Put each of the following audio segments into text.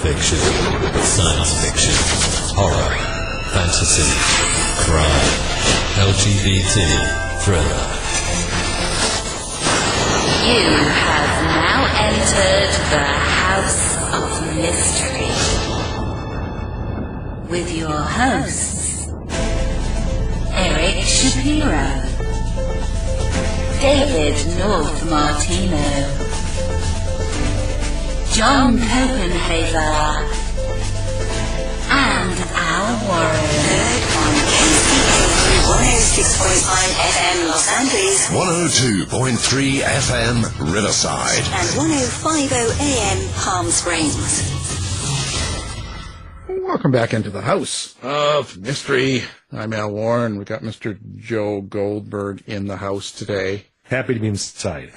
fiction, science fiction, horror, fantasy, crime, LGBT, thriller. You have now entered the House of Mystery with your hosts, Eric Shapiro, David North Martino, John Copenhaver, and Al Warren. Heard on KCAA 106.5 FM Los Angeles, 102.3 FM Riverside, and 105.0 AM Palm Springs. Welcome back into the House of Mystery. I'm Al Warren. We got Mr. Joe Goldberg in the house today. Happy to be inside.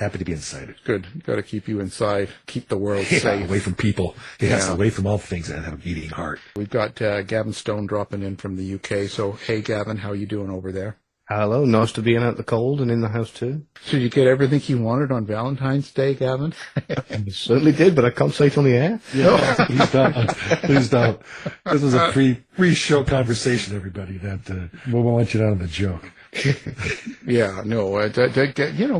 Good. Got to keep you inside. Keep the world safe. Away from people. Yes, away from all things that have a beating heart. We've got Gavin Stone dropping in from the UK. So, hey, Gavin, how you doing over there? Hello, nice to be in out the cold and in the house too. So you get everything you wanted on Valentine's Day, Gavin? I certainly did, but I can't say it on the air. No, please don't. This is a pre-show conversation, everybody. That we won't let you down on the joke. Yeah, no.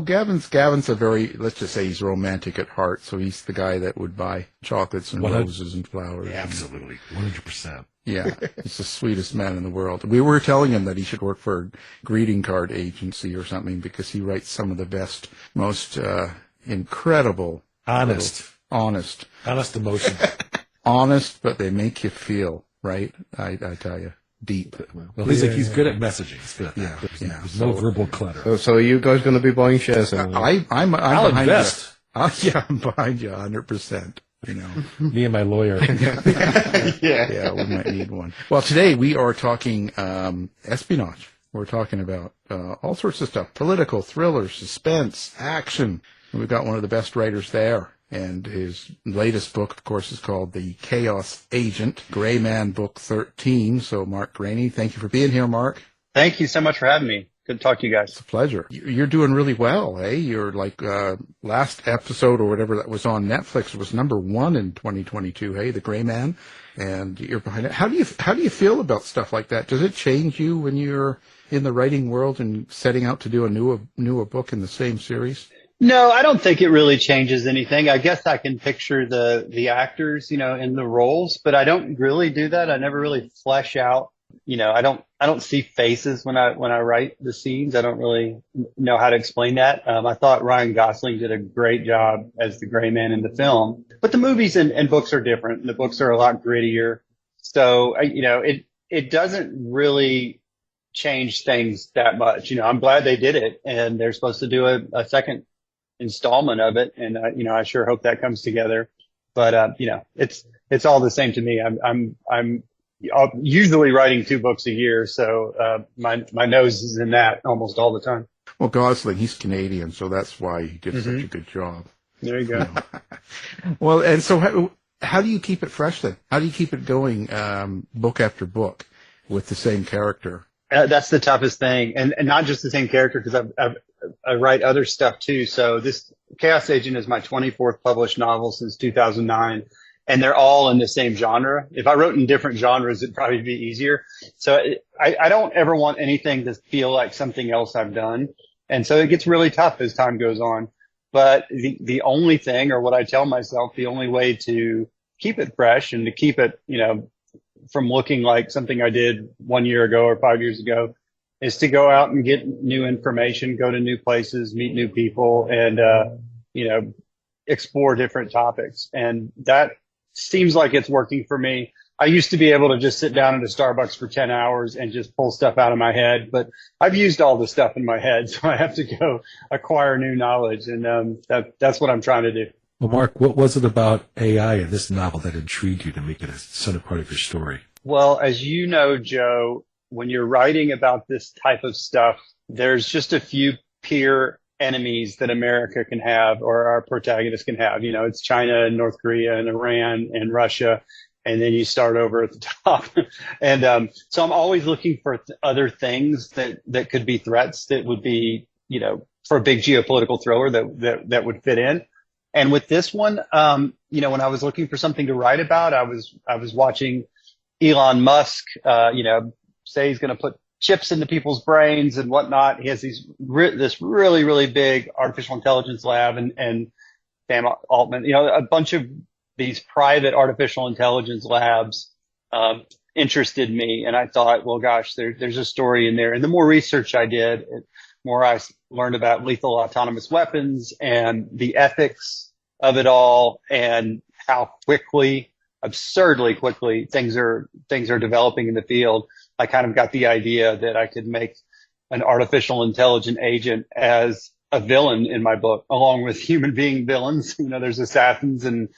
Gavin's a very, let's just say he's romantic at heart. So he's the guy that would buy chocolates and roses and flowers. Yeah, absolutely, 100%. Yeah, he's the sweetest man in the world. We were telling him that he should work for a greeting card agency or something because he writes some of the best, most incredible, honest emotion. Honest, but they make you feel, right? I tell you, deep. Well, he's good at messaging. It's good. Yeah. There's no verbal clutter. So are you guys going to be buying shares? I'm I'll behind invest. you. I'm behind you 100%. You know, me and my lawyer. Yeah, we might need one. Well, today we are talking espionage. We're talking about all sorts of stuff: political, thriller, suspense, action. And we've got one of the best writers there, and his latest book, of course, is called The Chaos Agent, Gray Man Book 13. So, Mark Greaney, thank you for being here, Mark. Thank you so much for having me. Good to talk to you guys. It's a pleasure. You're doing really well, eh? You're like, last episode or whatever that was on Netflix was #1 in 2022, hey? The Gray Man. And you're behind it. How do you feel about stuff like that? Does it change you when you're in the writing world and setting out to do a newer book in the same series? No, I don't think it really changes anything. I guess I can picture the actors, in the roles, but I don't really do that. I never really flesh out. I don't see faces when I write the scenes. I don't really know how to explain that. I thought Ryan Gosling did a great job as the Gray Man in the film, but the movies and books are different. The books are a lot grittier. So, it doesn't really change things that much. I'm glad they did it, and they're supposed to do a second installment of it. And, I sure hope that comes together, but, it's all the same to me. I'm usually writing 2 books a year, so my nose is in that almost all the time. Well, Gosling, he's Canadian, so that's why he did such a good job. There you go. Well, and so how do you keep it fresh then? How do you keep it going book after book with the same character? That's the toughest thing, and not just the same character, because I write other stuff too. So this Chaos Agent is my 24th published novel since 2009. And they're all in the same genre. If I wrote in different genres, it'd probably be easier. So I don't ever want anything to feel like something else I've done. And so it gets really tough as time goes on. But the only thing, or what I tell myself, the only way to keep it fresh and to keep it, from looking like something I did 1 year ago or 5 years ago, is to go out and get new information, go to new places, meet new people, and, explore different topics. And that seems like it's working for me. I used to be able to just sit down at a Starbucks for 10 hours and just pull stuff out of my head, but I've used all the stuff in my head, so I have to go acquire new knowledge, and that's what I'm trying to do. Well, Mark, what was it about AI in this novel that intrigued you to make it a center part of your story? Well, as you know, Joe, when you're writing about this type of stuff, there's just a few peer enemies that America can have, or our protagonist can have. It's China and North Korea and Iran and Russia, and then you start over at the top. And so I'm always looking for other things that could be threats that would be, for a big geopolitical thriller that would fit in. And with this one, when I was looking for something to write about, I was watching Elon Musk, say he's going to put chips into people's brains and whatnot. He has this really, really big artificial intelligence lab, and Sam Altman, a bunch of these private artificial intelligence labs interested me. And I thought, well, gosh, there's a story in there. And the more research I did, the more I learned about lethal autonomous weapons and the ethics of it all, and how absurdly quickly things are developing in the field. I kind of got the idea that I could make an artificial intelligent agent as a villain in my book, along with human being villains. There's assassins and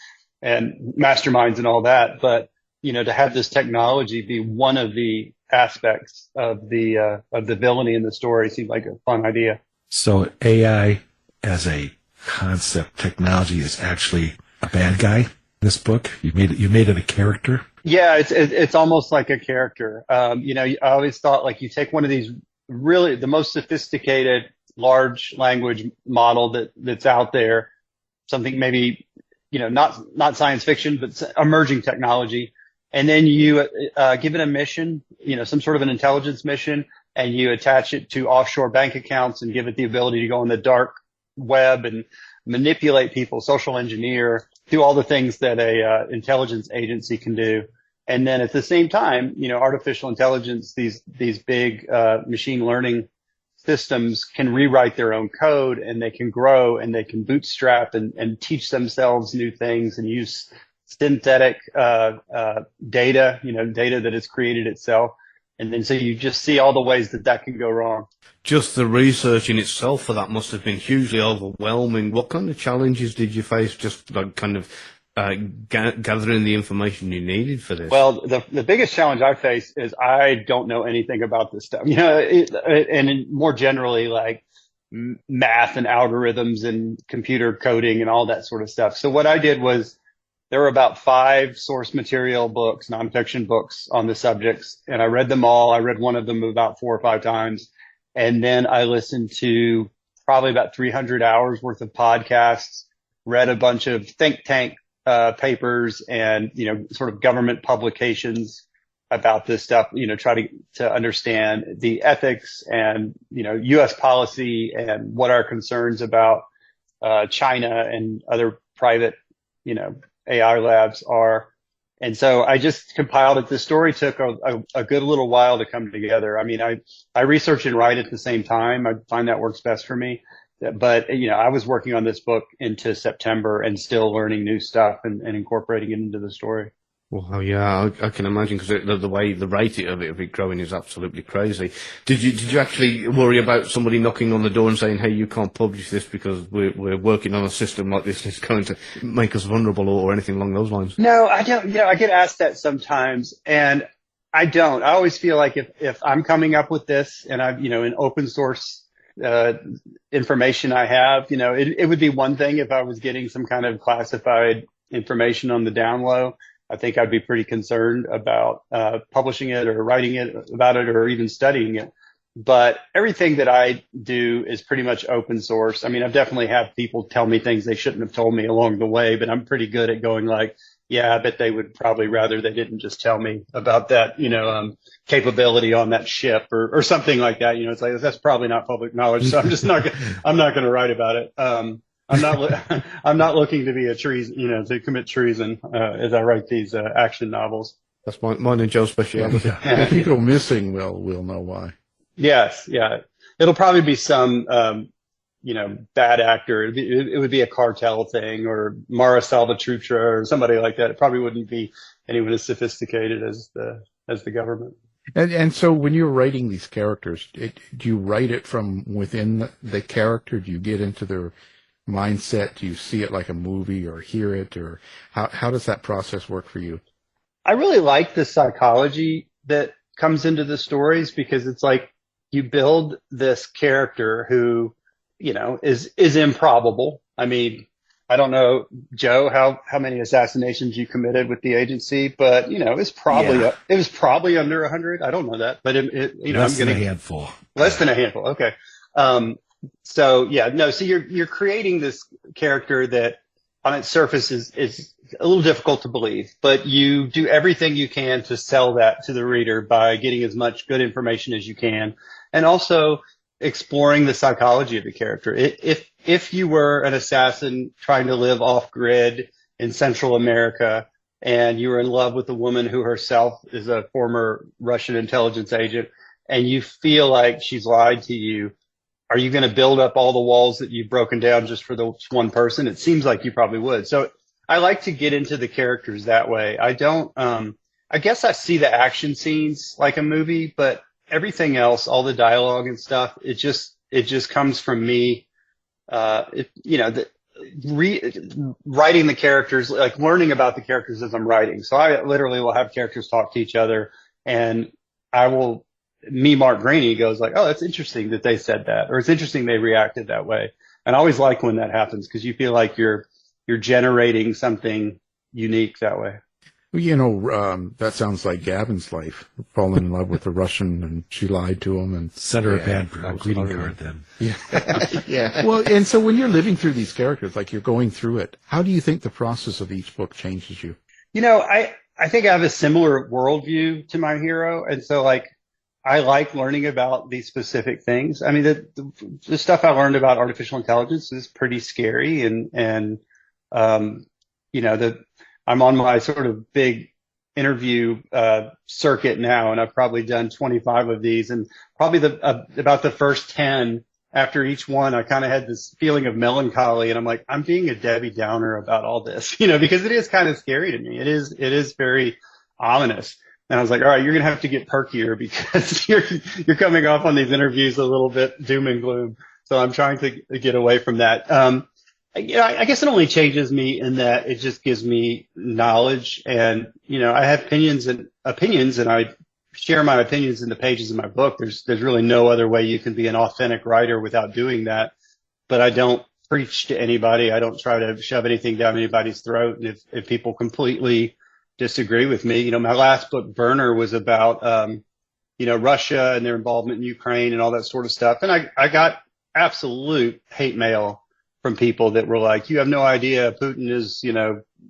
masterminds and all that. But, to have this technology be one of the aspects of the villainy in the story seemed like a fun idea. So AI as a concept technology is actually a bad guy in this book? You made it a character? Yeah, it's almost like a character. I always thought, like, you take one of these really the most sophisticated large language model that's out there, something maybe, not science fiction, but emerging technology. And then you give it a mission, some sort of an intelligence mission, and you attach it to offshore bank accounts and give it the ability to go on the dark web and manipulate people, social engineer, do all the things that a intelligence agency can do. And then at the same time, artificial intelligence, these big machine learning systems can rewrite their own code, and they can grow, and they can bootstrap and teach themselves new things and use synthetic data, data that has created itself. And then so you just see all the ways that can go wrong. Just the research in itself for that must have been hugely overwhelming. What kind of challenges did you face just like kind of gathering the information you needed for this? Well, the biggest challenge I face is I don't know anything about this stuff, and more generally, like math and algorithms and computer coding and all that sort of stuff. So what I did was, there were about 5 source material books, nonfiction books on the subjects, and I read them all. I read one of them about 4 or 5 times. And then I listened to probably about 300 hours worth of podcasts, read a bunch of think tank papers and, sort of government publications about this stuff, try to understand the ethics and, U.S. policy and what our concerns about China and other private, AI labs are. And so I just compiled it. The story took a good little while to come together. I mean, I research and write at the same time. I find that works best for me. But, I was working on this book into September and still learning new stuff and incorporating it into the story. Well, yeah, I can imagine, because the way the rate of it growing is absolutely crazy. Did you actually worry about somebody knocking on the door and saying, "Hey, you can't publish this because we're working on a system like this that's going to make us vulnerable," or anything along those lines? No, I don't. I get asked that sometimes, and I don't. I always feel like if I'm coming up with this and I've in open source information I have, it would be one thing if I was getting some kind of classified information on the down low. I think I'd be pretty concerned about publishing it or writing about it or even studying it. But everything that I do is pretty much open source. I mean, I've definitely had people tell me things they shouldn't have told me along the way, but I'm pretty good at going like, yeah, I bet they would probably rather they didn't just tell me about that, capability on that ship or something like that. It's like, that's probably not public knowledge. So I'm just I'm not going to write about it. I'm not looking to be a treason, to commit treason as I write these action novels. That's mine and Joe's specialty. Yeah. If you go missing, we'll know why. Yes, yeah. It'll probably be some, bad actor. It would be a cartel thing, or Mara Salvatrucha or somebody like that. It probably wouldn't be anyone as sophisticated as the government. And so when you're writing these characters, do you write it from within the character? Do you get into their mindset? Do you see it like a movie or hear it, or how does that process work for you? I really like the psychology that comes into the stories, because it's like you build this character who, is improbable. I mean, I don't know, Joe, how many assassinations you committed with the agency, but it's probably it was probably under 100. I don't know that, but less than a handful. Less than a handful. Okay. So you're creating this character that on its surface is a little difficult to believe, but you do everything you can to sell that to the reader by getting as much good information as you can, and also exploring the psychology of the character. If you were an assassin trying to live off grid in Central America, and you were in love with a woman who herself is a former Russian intelligence agent, and you feel like she's lied to you, are you going to build up all the walls that you've broken down just for this one person? It seems like you probably would. So I like to get into the characters that way. I don't, I guess I see the action scenes like a movie, but everything else, all the dialogue and stuff, it just comes from me. Writing the characters, like learning about the characters as I'm writing. So I literally will have characters talk to each other, and Mark Greaney goes like, oh, that's interesting that they said that, or it's interesting they reacted that way. And I always like when that happens, because you feel like you're generating something unique that way. Well, that sounds like Gavin's life, falling in love with a Russian, and she lied to him and sent her a bad greeting card then. Yeah. Yeah. Well, and so when you're living through these characters, like you're going through it, how do you think the process of each book changes you? I think I have a similar worldview to my hero. And so I like learning about these specific things. I mean, the stuff I learned about artificial intelligence is pretty scary, and I'm on my sort of big interview circuit now, and I've probably done 25 of these, and probably about the first 10 after each one, I kind of had this feeling of melancholy, and I'm like, I'm being a Debbie Downer about all this, because it is kind of scary to me. It is very ominous. And I was like, all right, you're going to have to get perkier, because you're coming off on these interviews a little bit doom and gloom. So I'm trying to get away from that. I guess it only changes me in that it just gives me knowledge, and, I have opinions, and I share my opinions in the pages of my book. There's really no other way you can be an authentic writer without doing that. But I don't preach to anybody. I don't try to shove anything down anybody's throat. And if people completely disagree with me, my last book, Burner, was about, Russia and their involvement in Ukraine and all that sort of stuff. And I got absolute hate mail from people that were like, you have no idea, Putin is,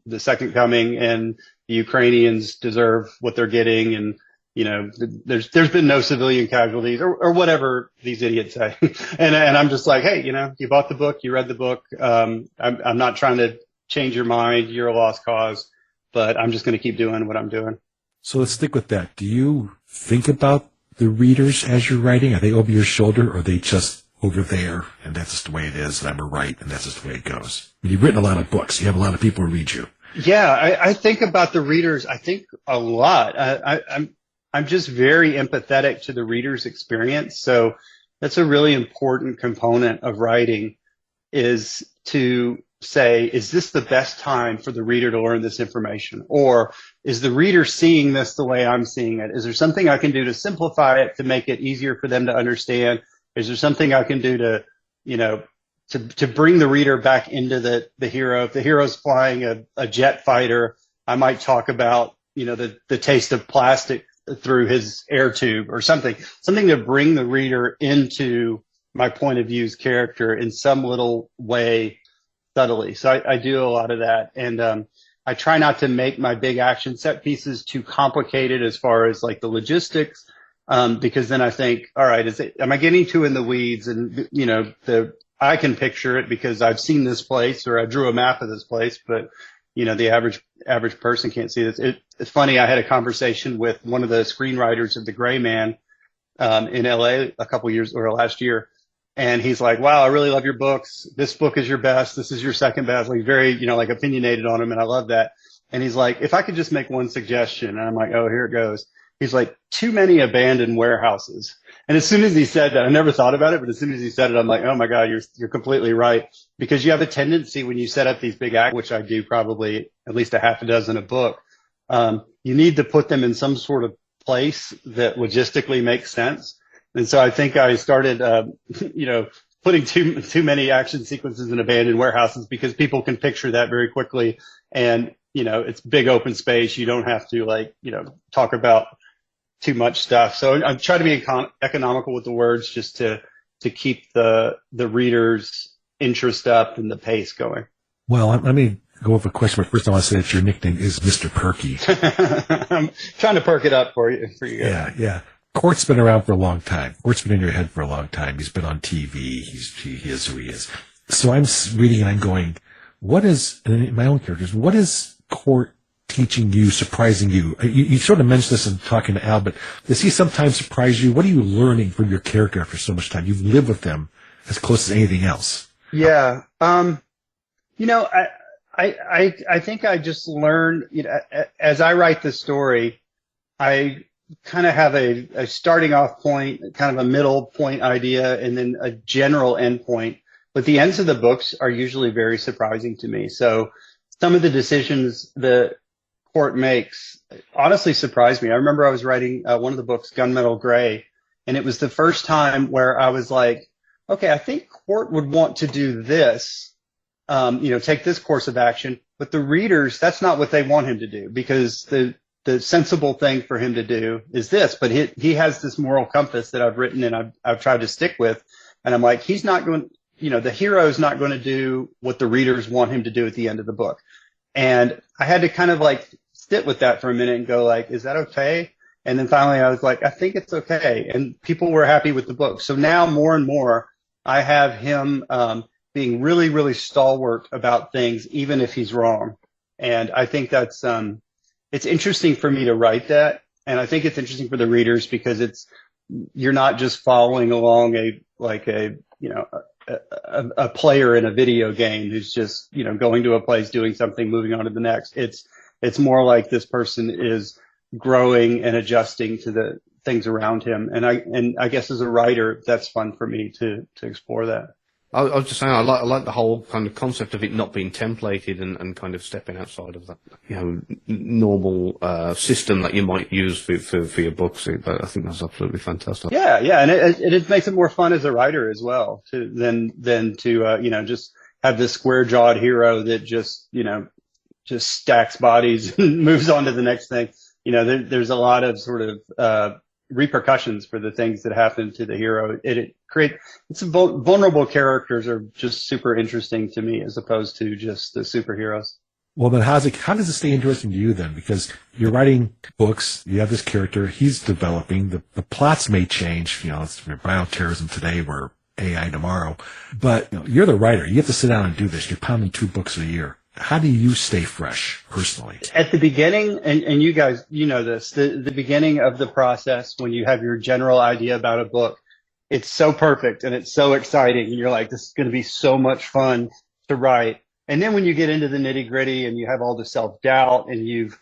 the second coming, and the Ukrainians deserve what they're getting. And, there's been no civilian casualties, or whatever these idiots say. and I'm just like, hey, you bought the book, you read the book. I'm not trying to change your mind. You're a lost cause, but I'm just going to keep doing what I'm doing. So let's stick with that. Do you think about the readers as you're writing? Are they over your shoulder, or are they just over there, and that's just the way it is, and I'm a write, and that's just the way it goes? I mean, you've written a lot of books. You have a lot of people who read you. Yeah, I think about the readers. I think a lot. I'm just very empathetic to the reader's experience. So that's a really important component of writing, is to say, is this the best time for the reader to learn this information? Or is the reader seeing this the way I'm seeing it? Is there something I can do to simplify it, to make it easier for them to understand? Is there something I can do to bring the reader back into the hero? If the hero's flying a jet fighter, I might talk about, the taste of plastic through his air tube, or something to bring the reader into my point of view's character in some little way, subtly. So I do a lot of that. And I try not to make my big action set pieces too complicated as far as like the logistics, because then I think, all right, am I getting too in the weeds? And, I can picture it because I've seen this place, or I drew a map of this place, but the average person can't see this. It's funny. I had a conversation with one of the screenwriters of The Gray Man, in LA a couple years, or last year. And he's like, wow, I really love your books. This book is your best. This is your second best. Like, very, opinionated on him. And I love that. And he's like, if I could just make one suggestion. And I'm like, oh, here it goes. He's like, too many abandoned warehouses. And as soon as he said that, I never thought about it, but as soon as he said it, I'm like, oh my God, you're completely right. Because you have a tendency when you set up these big acts, which I do probably at least a half a dozen a book, you need to put them in some sort of place that logistically makes sense. And so I think I started, putting too many action sequences in abandoned warehouses, because people can picture that very quickly. And, it's big open space. You don't have to talk about too much stuff. So I'm trying to be economical with the words, just to keep the reader's interest up and the pace going. Well, let me go with a question, but first I want to say that your nickname is Mr. Perky. I'm trying to perk it up for you guys. Yeah. Court's been around for a long time. Court's been in your head for a long time. He's been on TV. He is who he is. So I'm reading and I'm going, what is, in my own characters, what is Court teaching you, surprising you? You sort of mentioned this in talking to Al, but does he sometimes surprise you? What are you learning from your character after so much time? You've lived with them as close as anything else. Yeah. I think I just learned, as I write the story, I kind of have a starting off point, kind of a middle point idea, and then a general end point. But the ends of the books are usually very surprising to me. So some of the decisions the Court makes honestly surprised me. I remember I was writing one of the books, Gunmetal Gray, and it was the first time where I was like, okay, I think Court would want to do this, take this course of action, but the readers, that's not what they want him to do, because the sensible thing for him to do is this, but he has this moral compass that I've written and I've tried to stick with. And I'm like, he's not going, the hero's not going to do what the readers want him to do at the end of the book. And I had to kind of like sit with that for a minute and go like, is that okay? And then finally I was like, I think it's okay. And people were happy with the book. So now more and more I have him, being really, really stalwart about things, even if he's wrong. And I think that's, it's interesting for me to write that. And I think it's interesting for the readers because you're not just following along a player in a video game who's just, going to a place, doing something, moving on to the next. It's more like this person is growing and adjusting to the things around him. And I guess as a writer, that's fun for me to explore that. I was just saying, I like the whole kind of concept of it not being templated and kind of stepping outside of that, normal system that you might use for your books. I think that's absolutely fantastic. Yeah, and it makes it more fun as a writer as well than to just have this square-jawed hero that just stacks bodies and moves on to the next thing. There's a lot of sort of repercussions for the things that happen to the hero. It's vulnerable characters are just super interesting to me as opposed to just the superheroes. Well, then how does it stay interesting to you then? Because you're writing books, you have this character, he's developing, the plots may change, it's bioterrorism today, we're AI tomorrow, but you're the writer, you have to sit down and do this, you're pounding 2 books a year. How do you stay fresh personally? At the beginning, and you guys, this, the beginning of the process when you have your general idea about a book, it's so perfect and it's so exciting. And you're like, this is going to be so much fun to write. And then when you get into the nitty gritty and you have all the self-doubt and you've,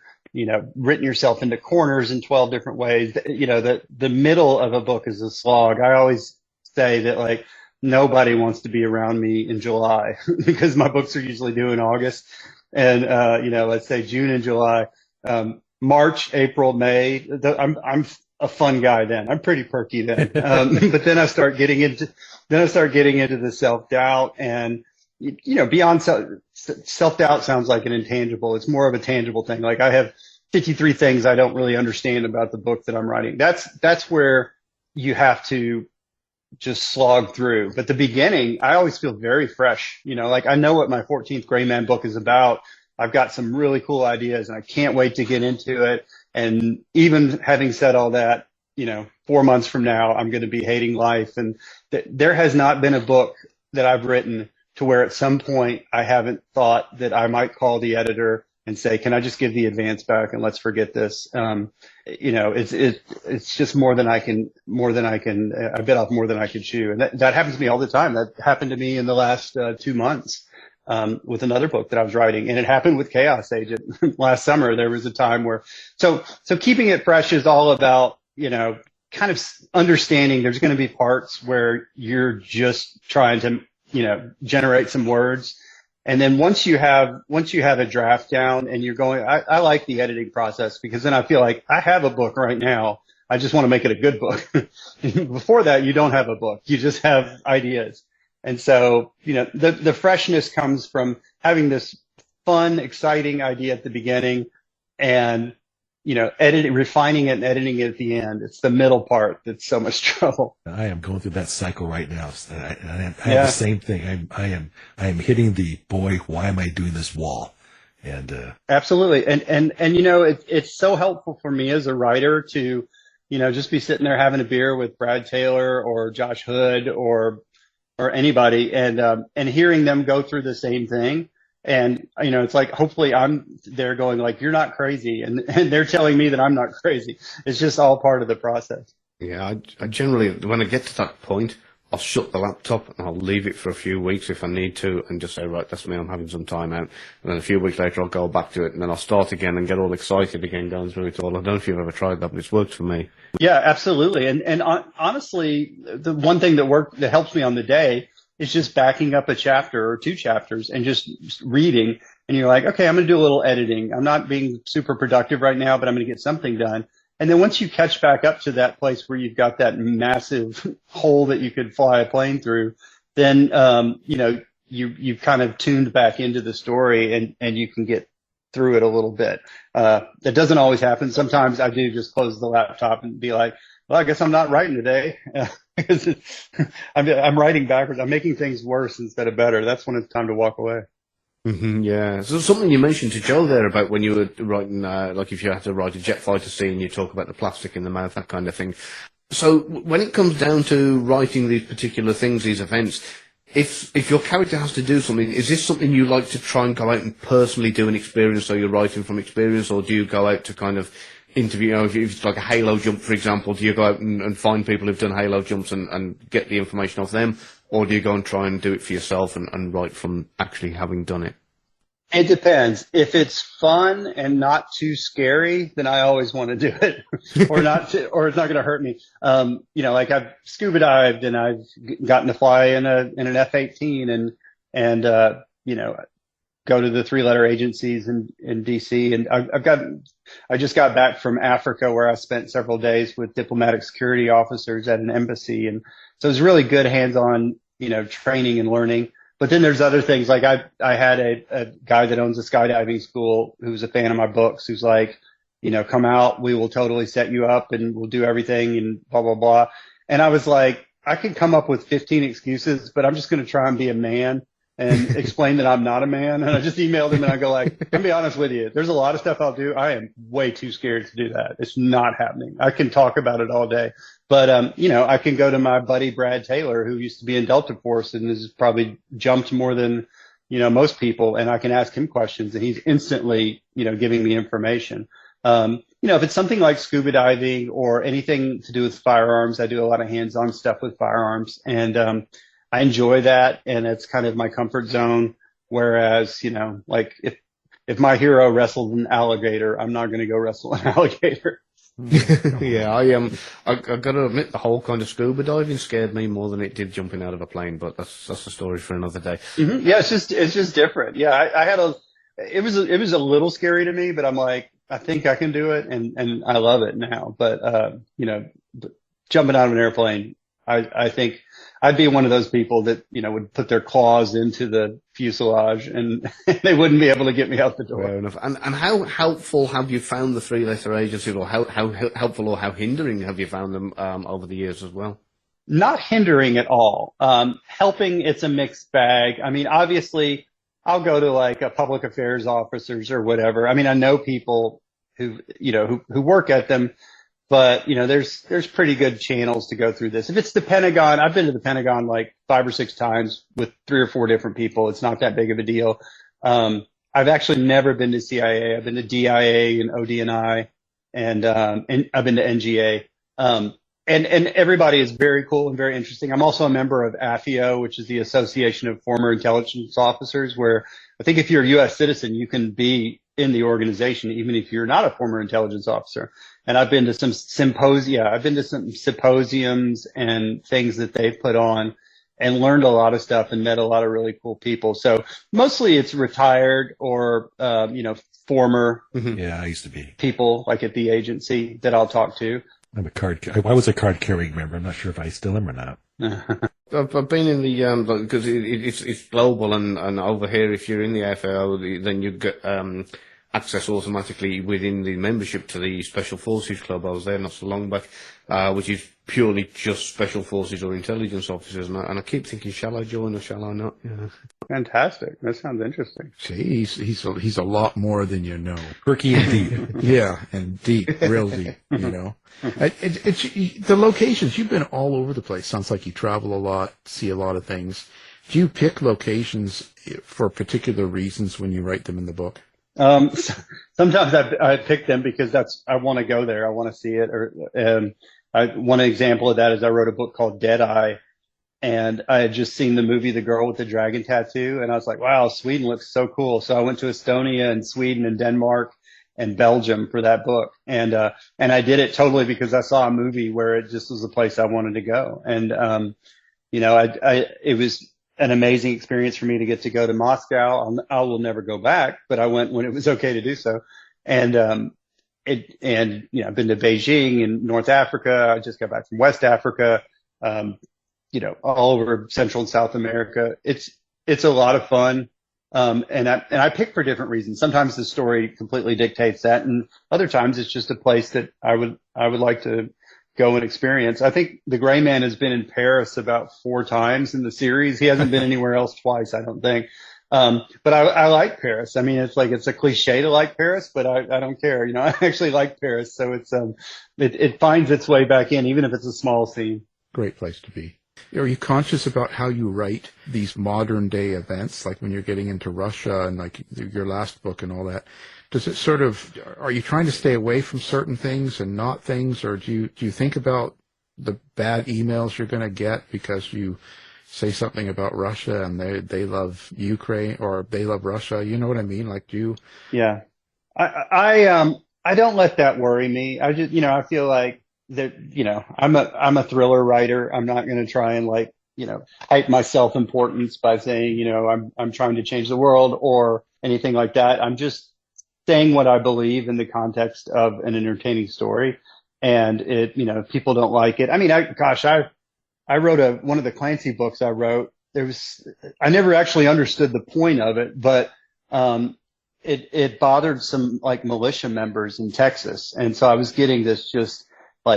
written yourself into corners in 12 different ways, the middle of a book is a slog. I always say that like, nobody wants to be around me in July because my books are usually due in August. And, let's say June and July, March, April, May, I'm a fun guy then. I'm pretty perky then. But then I start getting into the self-doubt and, beyond self-doubt sounds like an intangible. It's more of a tangible thing. Like I have 53 things I don't really understand about the book that I'm writing. That's where you have to just slog through. But the beginning, I always feel very fresh. Like I know what my 14th Gray Man book is about. I've got some really cool ideas and I can't wait to get into it. And even having said all that, 4 months from now, I'm going to be hating life. And there has not been a book that I've written to where at some point I haven't thought that I might call the editor and say, can I just give the advance back and let's forget this? It's just more than I can, I bit off more than I can chew. And that happens to me all the time. That happened to me in the last 2 months, with another book that I was writing. And it happened with Chaos Agent last summer. There was a time where, so keeping it fresh is all about, kind of understanding there's going to be parts where you're just trying to, generate some words. And then once you have a draft down and you're going, I like the editing process because then I feel like I have a book right now. I just want to make it a good book. Before that, you don't have a book. You just have ideas. And so, the freshness comes from having this fun, exciting idea at the beginning and, refining it and editing it at the end. It's the middle part that's so much trouble. I am going through that cycle right now. I have the same thing. I am hitting the boy, why am I doing this wall? And absolutely. And it's so helpful for me as a writer to, just be sitting there having a beer with Brad Taylor or Josh Hood or anybody and hearing them go through the same thing. And, it's like, hopefully I'm there going like, you're not crazy. And they're telling me that I'm not crazy. It's just all part of the process. Yeah, I generally, when I get to that point, I'll shut the laptop and I'll leave it for a few weeks if I need to and just say, right, that's me, I'm having some time out. And then a few weeks later, I'll go back to it and then I'll start again and get all excited again going through it all. I don't know if you've ever tried that, but it's worked for me. Yeah, absolutely. And honestly, the one thing that helps me on the day is just backing up a chapter or two chapters and just reading. And you're like, okay, I'm going to do a little editing. I'm not being super productive right now, but I'm going to get something done. And then once you catch back up to that place where you've got that massive hole that you could fly a plane through, then, you've kind of tuned back into the story and you can get through it a little bit. That doesn't always happen. Sometimes I do just close the laptop and be like, well, I guess I'm not writing today. Because I'm writing backwards. I'm making things worse instead of better. That's when it's time to walk away. Mm-hmm, yeah. So something you mentioned to Joe there about when you were writing, like if you had to write a jet fighter scene, you talk about the plastic in the mouth, that kind of thing. So when it comes down to writing these particular things, these events, if your character has to do something, is this something you like to try and go out and personally do an experience, so you're writing from experience, or do you go out to kind of interview, if it's like a halo jump, for example, do you go out and find people who've done halo jumps and get the information off them, or do you go and try and do it for yourself and write from actually having done it? It depends. If it's fun and not too scary, then I always want to do it, or it's not going to hurt me. Like I've scuba dived and I've gotten to fly in an F-18 and go to the 3-letter agencies in DC. And I just got back from Africa where I spent several days with diplomatic security officers at an embassy. And so it was really good hands-on, training and learning. But then there's other things, like I had a guy that owns a skydiving school who's a fan of my books, who's like, come out, we will totally set you up and we'll do everything and blah, blah, blah. And I was like, I could come up with 15 excuses, but I'm just going to try and be a man and explain that I'm not a man. And I just emailed him and I go like, I'll be honest with you, there's a lot of stuff I'll do. I am way too scared to do that. It's not happening. I can talk about it all day. But, I can go to my buddy Brad Taylor, who used to be in Delta Force and has probably jumped more than, most people. And I can ask him questions and he's instantly, giving me information. If it's something like scuba diving or anything to do with firearms, I do a lot of hands-on stuff with firearms. And I enjoy that. And it's kind of my comfort zone. Whereas, like if my hero wrestled an alligator, I'm not going to go wrestle an alligator. Yeah, I got to admit, the whole kind of scuba diving scared me more than it did jumping out of a plane, but that's a story for another day. Mm-hmm. Yeah, it's just different. Yeah, I had it was a little scary to me, but I'm like, I think I can do it, and I love it now. But jumping out of an airplane, I think I'd be one of those people that, would put their claws into the fuselage and they wouldn't be able to get me out the door. Fair enough. And how helpful have you found the 3-letter agencies, or how helpful or how hindering have you found them over the years as well? Not hindering at all. Helping, it's a mixed bag. I mean, obviously I'll go to like a public affairs officers or whatever. I mean, I know people who work at them. But, there's pretty good channels to go through this. If it's the Pentagon, I've been to the Pentagon like 5 or 6 times with 3 or 4 different people. It's not that big of a deal. I've actually never been to CIA. I've been to DIA and ODNI and I've been to NGA. And everybody is very cool and very interesting. I'm also a member of AFIO, which is the Association of Former Intelligence Officers, where I think if you're a U.S. citizen, you can be in the organization, even if you're not a former intelligence officer. And I've been to some symposiums and things that they've put on and learned a lot of stuff and met a lot of really cool people. So mostly it's retired or, former I used to be people like at the agency that I'll talk to. I was a card carrying member. I'm not sure if I still am or not. I've been in the because it's global and over here, if you're in the FAO, then you get access automatically within the membership to the Special Forces Club. I was there not so long back, which is purely just Special Forces or intelligence officers. And I keep thinking, shall I join or shall I not? Yeah. Fantastic. That sounds interesting. See, he's a lot more than you know. Perky and deep. Yeah, and deep, real deep, you know. It's the locations, you've been all over the place. Sounds like you travel a lot, see a lot of things. Do you pick locations for particular reasons when you write them in the book? Sometimes I pick them because I want to go there. I want to see it. One example of that is I wrote a book called Deadeye, and I had just seen the movie The Girl with the Dragon Tattoo, and I was like, wow, Sweden looks so cool. So I went to Estonia and Sweden and Denmark and Belgium for that book. And I did it totally because I saw a movie where it just was a place I wanted to go. And, it was an amazing experience for me to go to Moscow. I will never go back, but I went when it was okay to do so. And, I've been to Beijing and North Africa. I just got back from West Africa, all over Central and South America. It's a lot of fun. And I pick for different reasons. Sometimes the story completely dictates that, and other times it's just a place that I would like to go and experience. I think the Gray Man has been in Paris about 4 times in the series. He hasn't been anywhere else twice, I don't think. But I like Paris. I mean, it's a cliche to like Paris, but I don't care. I actually like Paris. So it finds its way back in, even if it's a small scene. Great place to be. Are you conscious about how you write these modern day events, like when you're getting into Russia and like your last book and all that? Does it are you trying to stay away from certain things and not things, or do you think about the bad emails you're going to get because you say something about Russia and they love Ukraine or they love Russia? You know what I mean? Like, do you? Yeah, I don't let that worry me. I just, I feel like that, I'm a thriller writer. I'm not going to try and hype my self-importance by saying, I'm trying to change the world or anything like that. I'm just saying what I believe in the context of an entertaining story. And if people don't like it. I mean, I wrote one of the Clancy books I wrote. I never actually understood the point of it, but, it bothered some militia members in Texas. And so I was getting this just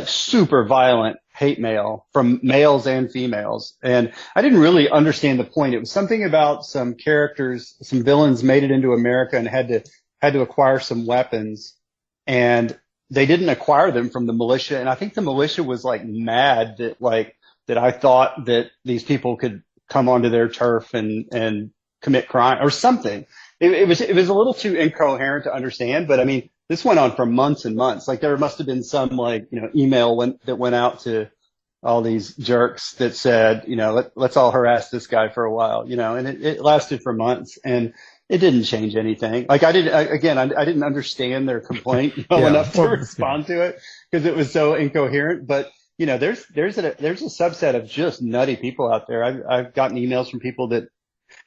super violent hate mail from males and females. And I didn't really understand the point. It was something about some characters, some villains made it into America and had to acquire some weapons, and they didn't acquire them from the militia. And I think the militia was mad that I thought that these people could come onto their turf and commit crime or something. It was a little too incoherent to understand, but I mean, this went on for months and months. There must have been some email that went out to all these jerks that said, let's all harass this guy for a while, and it lasted for months, and it didn't change anything. I didn't understand their complaint well enough to respond to it because it was so incoherent. But there's a subset of just nutty people out there. I've gotten emails from people that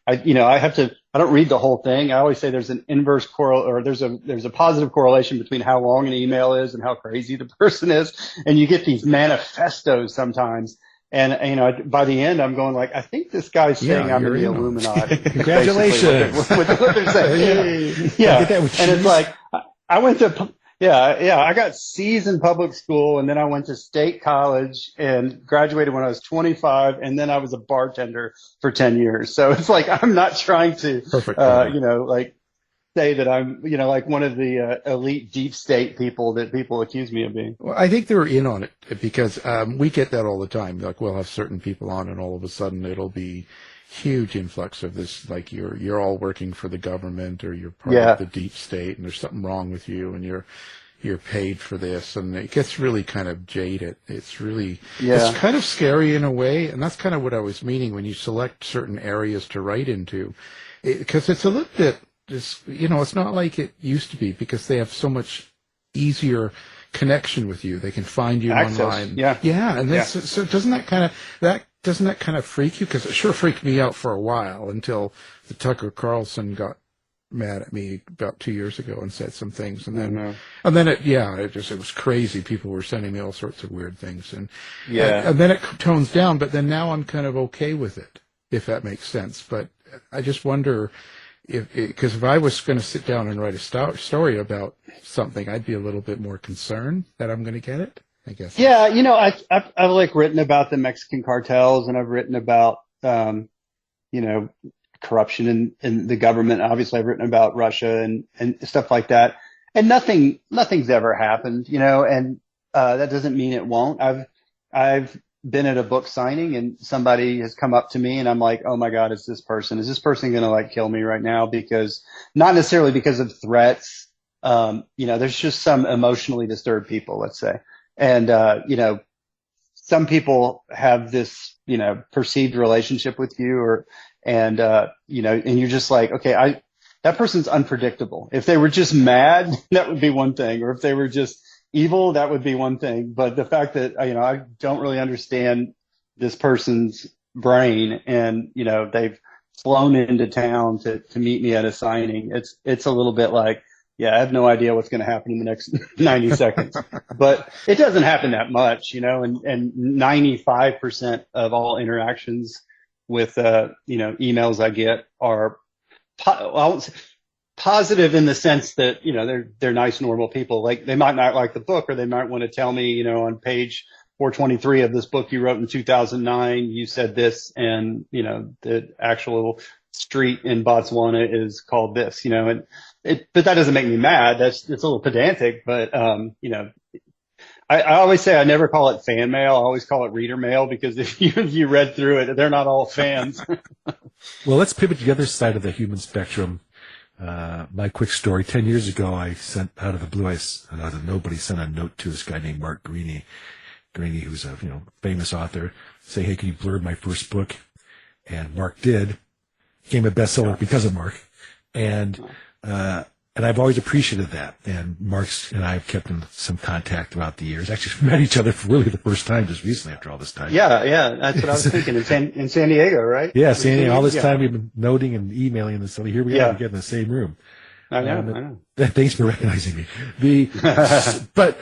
I don't read the whole thing. I always say there's an inverse there's a positive correlation between how long an email is and how crazy the person is. And you get these manifestos sometimes. And, by the end, I'm going I think this guy's saying I'm in the Illuminati. Congratulations. What they're saying. Yeah. And it's I went to, I got C's in public school, and then I went to state college and graduated when I was 25, and then I was a bartender for 10 years. So it's I'm not trying to, say that I'm, one of the elite deep state people that people accuse me of being. Well, I think they're in on it because we get that all the time. We'll have certain people on, and all of a sudden it'll be huge influx of this, you're all working for the government or you're part of the deep state, and there's something wrong with you, and you're paid for this, and it gets really kind of jaded. It's really, it's kind of scary in a way, and that's kind of what I was meaning when you select certain areas to write into, because it's a little bit, it's not like it used to be, because they have so much easier connection with you. They can find you online. And so doesn't that kind of freak you? Because it sure freaked me out for a while until the Tucker Carlson got mad at me about 2 years ago and said some things, and then it was crazy. People were sending me all sorts of weird things, and then it tones down. But then now I'm kind of okay with it, if that makes sense. But I just wonder, because if I was going to sit down and write a story about something, I'd be a little bit more concerned that I'm going to get it, I guess. Yeah, I've like written about the Mexican cartels, and I've written about corruption in the government. Obviously, I've written about Russia and stuff like that, and nothing's ever happened, and that doesn't mean it won't. I've been at a book signing and somebody has come up to me and I'm like, oh my God, is this person going to like kill me right now? Because not necessarily because of threats. There's just some emotionally disturbed people, let's say. And, some people have this, perceived relationship with you and you're just like, okay, that person's unpredictable. If they were just mad, that would be one thing. Or if they were just evil, that would be one thing. But the fact that, I don't really understand this person's brain and, they've flown into town to meet me at a signing. It's a little bit like, yeah, I have no idea what's going to happen in the next 90 seconds, but it doesn't happen that much, and 95% of all interactions with, emails I get are, positive in the sense that, they're nice, normal people. Like they might not like the book, or they might want to tell me, on page 423 of this book you wrote in 2009, you said this, and, the actual street in Botswana is called this, but that doesn't make me mad. It's a little pedantic, but, I always say I never call it fan mail. I always call it reader mail, because if you read through it, they're not all fans. Well, let's pivot to the other side of the human spectrum. My quick story. 10 years ago, I sent out of the blue, out of nobody, sent a note to this guy named Mark Greaney, who's a famous author, say, hey, can you blurb my first book? And Mark did. Became a bestseller because of Mark. And I've always appreciated that. And Mark and I have kept in some contact throughout the years. Actually, we met each other for really the first time just recently after all this time. Yeah. That's what I was thinking in San Diego, right? Yeah, San Diego. All this time we've been noting and emailing, and so here we are again in the same room. I know. Thanks for recognizing me. But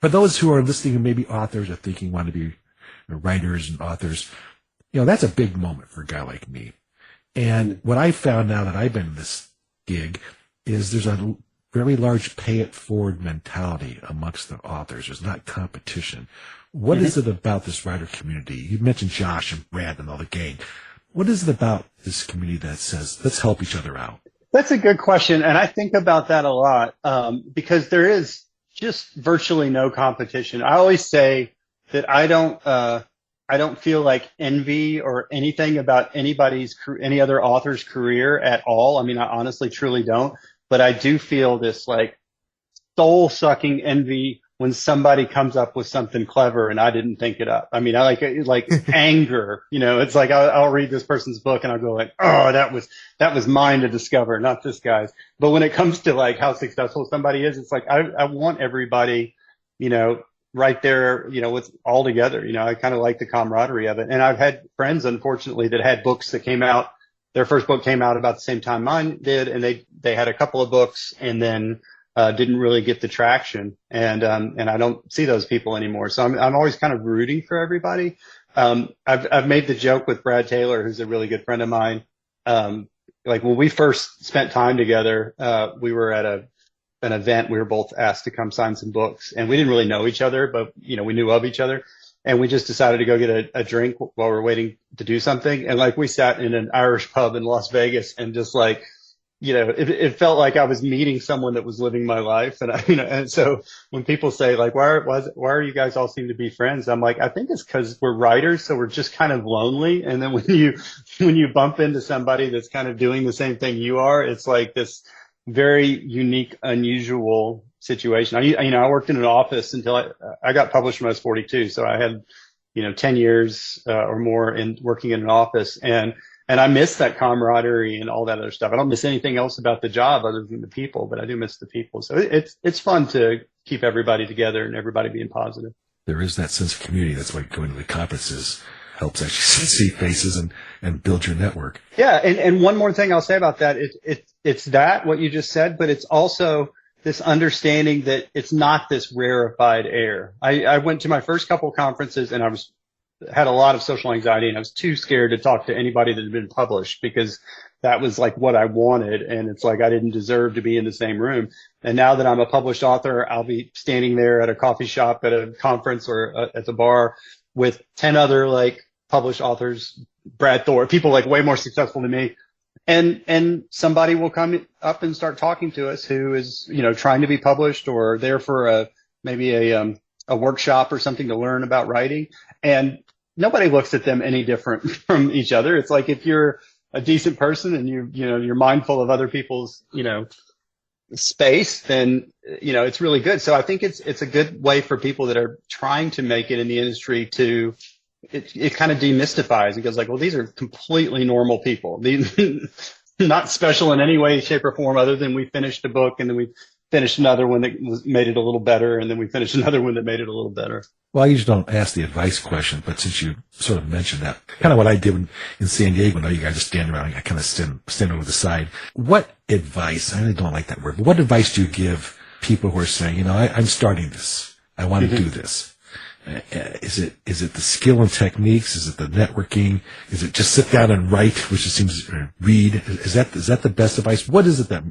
for those who are listening and maybe authors or thinking want to be writers and authors, that's a big moment for a guy like me. And what I found now that I've been in this gig is there's a very large pay it forward mentality amongst the authors. There's not competition. What is it about this writer community? You mentioned Josh and Brad and all the gang. What is it about this community that says, let's help each other out? That's a good question. And I think about that a lot, because there is just virtually no competition. I always say that I don't feel like envy or anything about any other author's career at all. I mean, I honestly, truly don't. But I do feel this like soul-sucking envy when somebody comes up with something clever and I didn't think it up. I mean, I like anger. It's like I'll read this person's book and I'll go like, oh, that was mine to discover, not this guy's. But when it comes to like how successful somebody is, it's like I want everybody, right there, with all together. I kind of like the camaraderie of it. And I've had friends, unfortunately, that had books that came out. Their first book came out about the same time mine did, and they had a couple of books and then didn't really get the traction. And I don't see those people anymore. So I'm always kind of rooting for everybody. I've made the joke with Brad Taylor, who's a really good friend of mine. Like when we first spent time together, we were at an event. We were both asked to come sign some books, and we didn't really know each other, but we knew of each other. And we just decided to go get a drink while we were waiting to do something. And like we sat in an Irish pub in Las Vegas and just like, it felt like I was meeting someone that was living my life. And and so when people say like, why are you guys all seem to be friends? I'm like, I think it's because we're writers. So we're just kind of lonely. And then when you bump into somebody that's kind of doing the same thing you are, it's like this very unique, unusual situation. I worked in an office until I got published when I was 42. So I had, 10 years or more in working in an office, and I miss that camaraderie and all that other stuff. I don't miss anything else about the job other than the people, but I do miss the people. So it's fun to keep everybody together and everybody being positive. There is that sense of community. That's why going to the conferences helps actually see faces and build your network. Yeah. And one more thing I'll say about that, it's that what you just said, but it's also this understanding that it's not this rarefied air. I went to my first couple conferences and had a lot of social anxiety, and I was too scared to talk to anybody that had been published because that was like what I wanted. And it's like, I didn't deserve to be in the same room. And now that I'm a published author, I'll be standing there at a coffee shop, at a conference, or at the bar with 10 other like published authors, Brad Thor, people like way more successful than me. And somebody will come up and start talking to us who is, trying to be published or there for maybe a workshop or something to learn about writing. And nobody looks at them any different from each other. It's like, if you're a decent person and you're mindful of other people's, space, then, it's really good. So I think it's a good way for people that are trying to make it in the industry to, it kind of demystifies. It goes like, well, these are completely normal people. These not special in any way, shape, or form, other than we finished a book and then we finished another one that made it a little better, and then we finished another one that made it a little better. Well, I usually don't ask the advice question, but since you sort of mentioned that, kind of what I did in San Diego, now you guys just stand around, I kind of stand over the side. What advice, I really don't like that word, but what advice do you give people who are saying, I'm starting this, I want to do this? Is it the skill and techniques? Is it the networking? Is it just sit down and write, which it seems, read? Is that the best advice? What is it that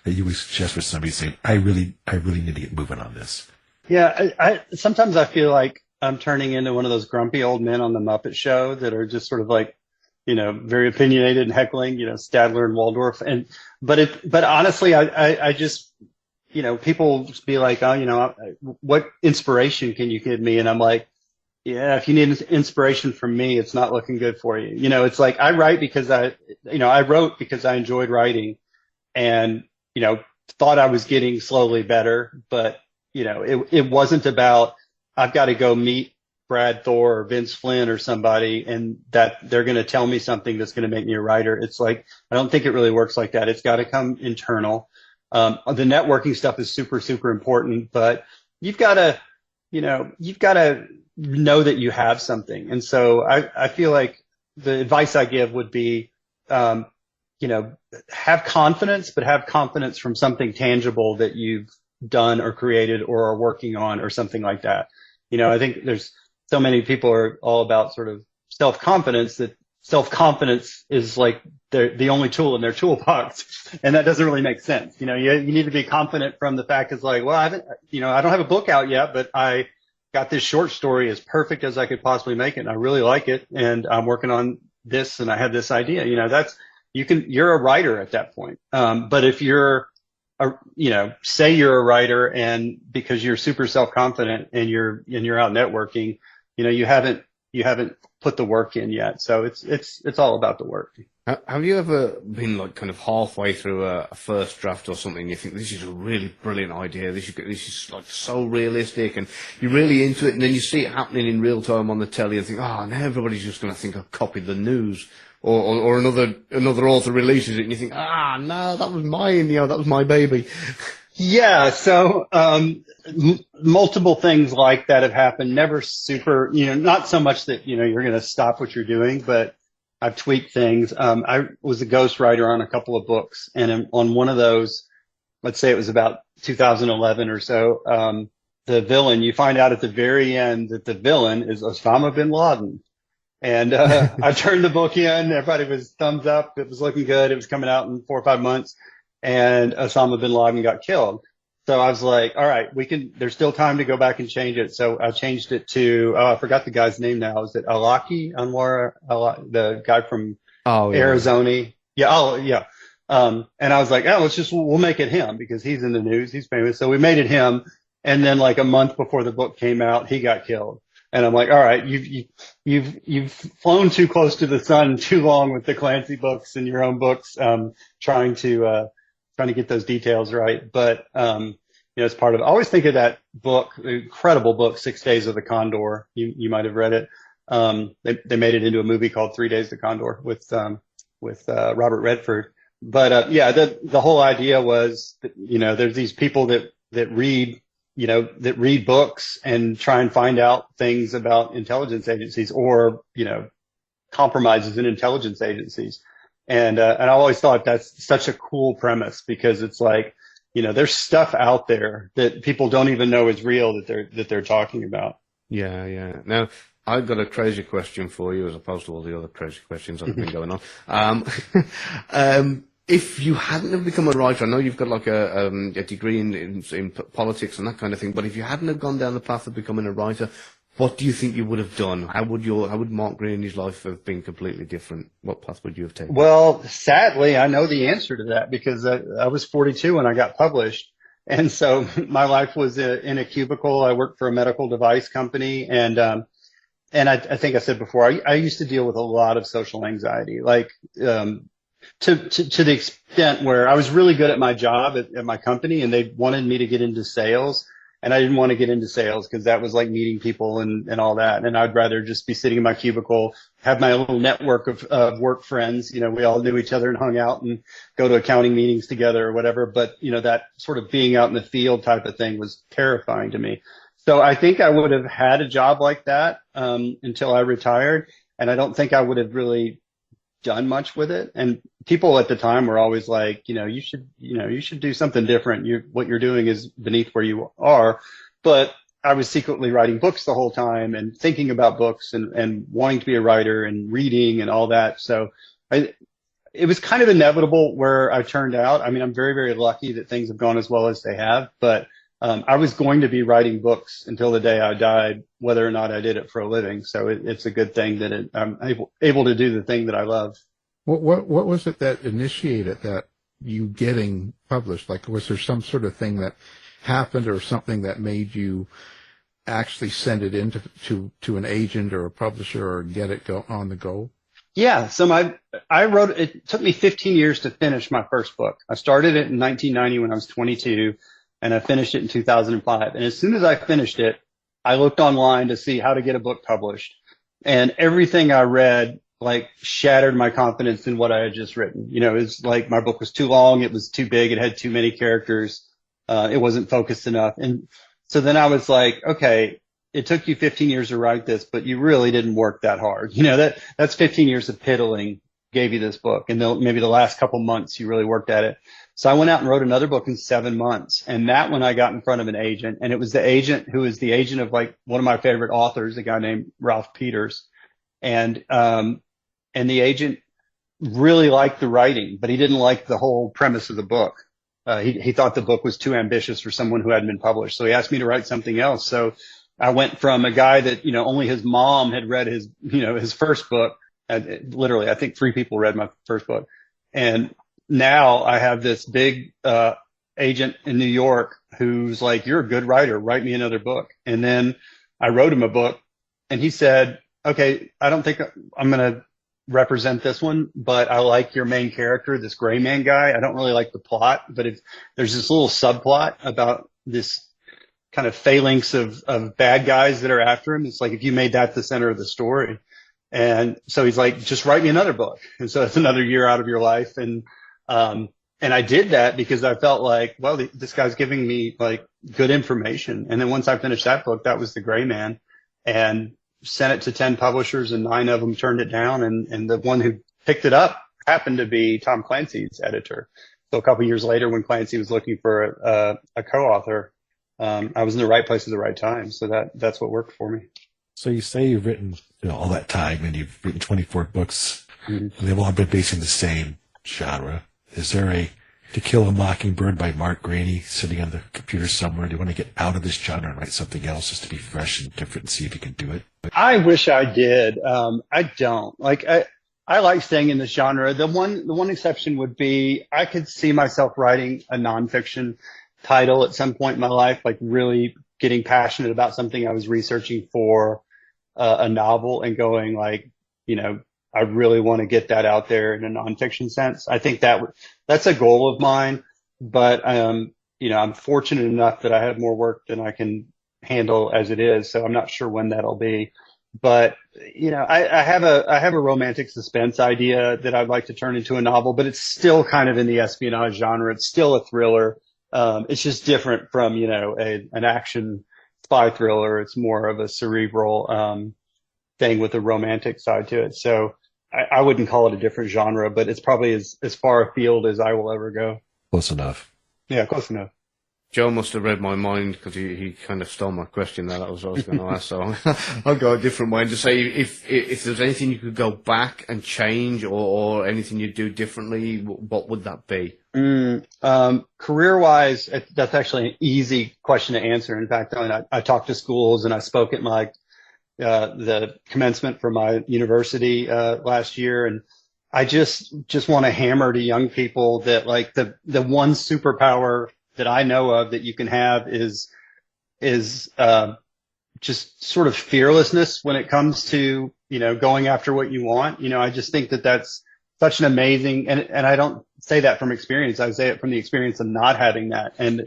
you would suggest for somebody saying, I really need to get moving on this? Yeah, I sometimes I feel like I'm turning into one of those grumpy old men on the Muppet Show that are just sort of like, very opinionated and heckling, Stadler and Waldorf. But honestly, I just, people just be like, oh, what inspiration can you give me? And I'm like, yeah, if you need inspiration from me, it's not looking good for you. It's like, I write because I wrote because I enjoyed writing and, thought I was getting slowly better, but it wasn't about, I've got to go meet Brad Thor or Vince Flynn or somebody and that they're going to tell me something that's going to make me a writer. It's like, I don't think it really works like that. It's got to come internal. The networking stuff is super, super important, but you've got to know that you have something. And so I feel like the advice I give would be, have confidence, but have confidence from something tangible that you've done or created or are working on or something like that. I think there's so many people are all about sort of self-confidence, that self-confidence is like the only tool in their toolbox. And that doesn't really make sense. You need to be confident from the fact it's like, well, I don't have a book out yet, but I got this short story as perfect as I could possibly make it. And I really like it. And I'm working on this and I have this idea, you're a writer at that point. But if you're, say you're a writer and because you're super self-confident and you're out networking, you haven't put the work in yet. So it's all about the work. Have you ever been like kind of halfway through a first draft or something? You think this is a really brilliant idea. This is like so realistic, and you're really into it, and then you see it happening in real time on the telly, and think, oh, now everybody's just going to think I've copied the news, or another author releases it, and you think, no, that was mine. That was my baby. Yeah. So multiple things like that have happened. Never super, not so much that you're going to stop what you're doing, but I've tweaked things. I was a ghostwriter on a couple of books, and on one of those, let's say it was about 2011 or so, the villain, you find out at the very end that the villain is Osama bin Laden. And I turned the book in, everybody was thumbs up, it was looking good, it was coming out in 4 or 5 months, and Osama bin Laden got killed. So I was like, all right, there's still time to go back and change it. So I changed it to, I forgot the guy's name now. Is it Anwar, the guy from Arizona? Yeah. Oh, yeah. And I was like, we'll make it him because he's in the news. He's famous. So we made it him. And then like a month before the book came out, he got killed. And I'm like, all right, you've flown too close to the sun too long with the Clancy books and your own books, trying to get those details right. But, it's part of it. I always think of that book, the incredible book, 6 Days of the Condor. You might have read it. They made it into a movie called 3 Days of the Condor with Robert Redford. But, the whole idea was that, there's these people that read books and try and find out things about intelligence agencies or, compromises in intelligence agencies. And I always thought that's such a cool premise because it's like, there's stuff out there that people don't even know is real that they're talking about. Yeah. Now, I've got a crazy question for you, as opposed to all the other crazy questions that have been going on. If you hadn't have become a writer, I know you've got like a degree in politics and that kind of thing, but if you hadn't have gone down the path of becoming a writer, what do you think you would have done? How would Mark Greaney's life have been completely different? What path would you have taken? Well, sadly, I know the answer to that because I was 42 when I got published. And so my life was in a cubicle. I worked for a medical device company. And I think I said before, I used to deal with a lot of social anxiety, like, to the extent where I was really good at my job at my company, and they wanted me to get into sales. And I didn't want to get into sales because that was like meeting people and all that. And I'd rather just be sitting in my cubicle, have my little network of work friends. You know, we all knew each other and hung out and go to accounting meetings together or whatever. But, you know, that sort of being out in the field type of thing was terrifying to me. So I think I would have had a job like that until I retired. And I don't think I would have really done much with it. And people at the time were always like, you should do something different. What you're doing is beneath where you are. But I was secretly writing books the whole time and thinking about books and wanting to be a writer and reading and all that. So it was kind of inevitable where I turned out. I mean, I'm very, very lucky that things have gone as well as they have, but I was going to be writing books until the day I died, whether or not I did it for a living. So it's a good thing that I'm able to do the thing that I love. What was it that initiated that you getting published? Like, was there some sort of thing that happened or something that made you actually send it in to an agent or a publisher or get it on the go? Yeah. So I wrote, it took me 15 years to finish my first book. I started it in 1990 when I was 22. And I finished it in 2005. And as soon as I finished it, I looked online to see how to get a book published. And everything I read, like, shattered my confidence in what I had just written. You know, it was like my book was too long. It was too big. It had too many characters. It wasn't focused enough. And so then I was like, okay, it took you 15 years to write this, but you really didn't work that hard. You know, that's 15 years of piddling gave you this book. And maybe the last couple months you really worked at it. So I went out and wrote another book in 7 months. And that one I got in front of an agent, and it was the agent who is the agent of like one of my favorite authors, a guy named Ralph Peters. And the agent really liked the writing, but he didn't like the whole premise of the book. He thought the book was too ambitious for someone who hadn't been published. So he asked me to write something else. So I went from a guy that, only his mom had read his first book. Literally, I think 3 people read my first book. And now I have this big agent in New York who's like, you're a good writer. Write me another book. And then I wrote him a book, and he said, okay, I don't think I'm going to represent this one, but I like your main character, this gray man guy. I don't really like the plot, but there's this little subplot about this kind of phalanx of bad guys that are after him. It's like if you made that the center of the story. And so he's like, just write me another book. And so it's another year out of your life. And I did that because I felt like, well, this guy's giving me like good information. And then once I finished that book, that was The Gray Man, and sent it to 10 publishers, and 9 of them turned it down. And the one who picked it up happened to be Tom Clancy's editor. So a couple of years later, when Clancy was looking for a co-author, I was in the right place at the right time. So that's what worked for me. So you say you've written all that time, and you've written 24 books, and they've all been based in the same genre. Is there a To Kill a Mockingbird by Mark Greaney sitting on the computer somewhere? Do you want to get out of this genre and write something else just to be fresh and different and see if you can do it? I wish I did. I don't. Like, I like staying in this genre. The one exception would be I could see myself writing a nonfiction title at some point in my life, like really getting passionate about something I was researching for a novel and going like, I really want to get that out there in a nonfiction sense. I think that's a goal of mine, but, I'm fortunate enough that I have more work than I can handle as it is. So I'm not sure when that'll be, but, I have a romantic suspense idea that I'd like to turn into a novel, but it's still kind of in the espionage genre. It's still a thriller. It's just different from, an action spy thriller. It's more of a cerebral, thing with a romantic side to it. So I wouldn't call it a different genre, but it's probably as far afield as I will ever go. Close enough. Yeah, close enough. Joe must have read my mind because he kind of stole my question there. That was what I was going to ask. So I'll go a different way and just say if there's anything you could go back and change or anything you'd do differently, what would that be? Career-wise, that's actually an easy question to answer. In fact, I talked to schools and I spoke at my the commencement for my university last year, and I just want to hammer to young people that like the one superpower that I know of that you can have is just sort of fearlessness when it comes to, going after what you want. I just think that that's such an amazing, and I don't say that from experience. I say it from the experience of not having that. And,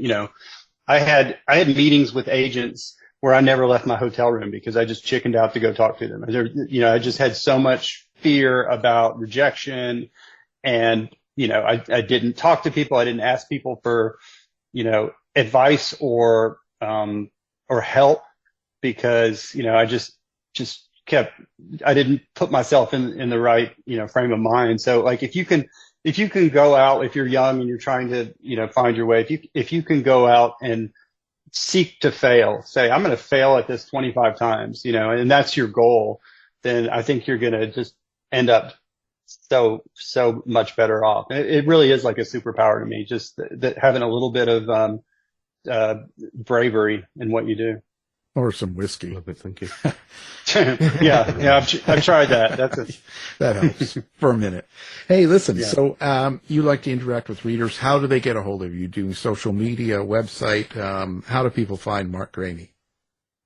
I had meetings with agents where I never left my hotel room because I just chickened out to go talk to them. I just had so much fear about rejection, and, I didn't talk to people. I didn't ask people for, advice or help because, I just I didn't put myself in the right, frame of mind. So like, if you can go out, if you're young and you're trying to, find your way, if you can go out and seek to fail, say, I'm going to fail at this 25 times, and that's your goal, then I think you're going to just end up so much better off. And it really is like a superpower to me, just that having a little bit of bravery in what you do. Or some whiskey. Thank you. yeah, I've tried that. That helps for a minute. Hey, listen. Yeah. So, you like to interact with readers. How do they get a hold of you? Doing social media, website? How do people find Mark Greaney?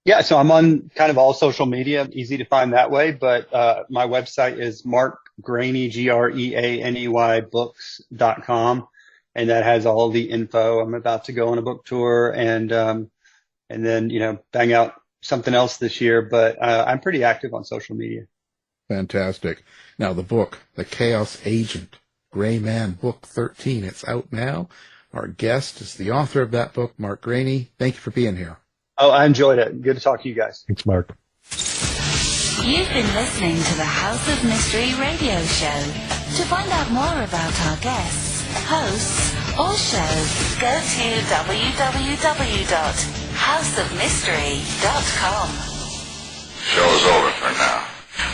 Yeah, so I'm on kind of all social media, easy to find that way. But my website is markgreaney, Greaney books.com, and that has all the info. I'm about to go on a book tour and then, bang out something else this year, but I'm pretty active on social media. Fantastic. Now, the book, The Chaos Agent, Gray Man, Book 13, it's out now. Our guest is the author of that book, Mark Greaney. Thank you for being here. Oh, I enjoyed it. Good to talk to you guys. Thanks, Mark. You've been listening to the House of Mystery radio show. To find out more about our guests, hosts, or show, go to www.houseofmystery.com. Show's over for now.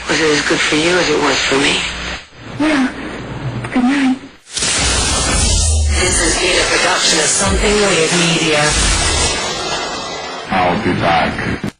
Was it as good for you as it was for me? Well, good night. This has been a production of Something Weird Media. I'll be back.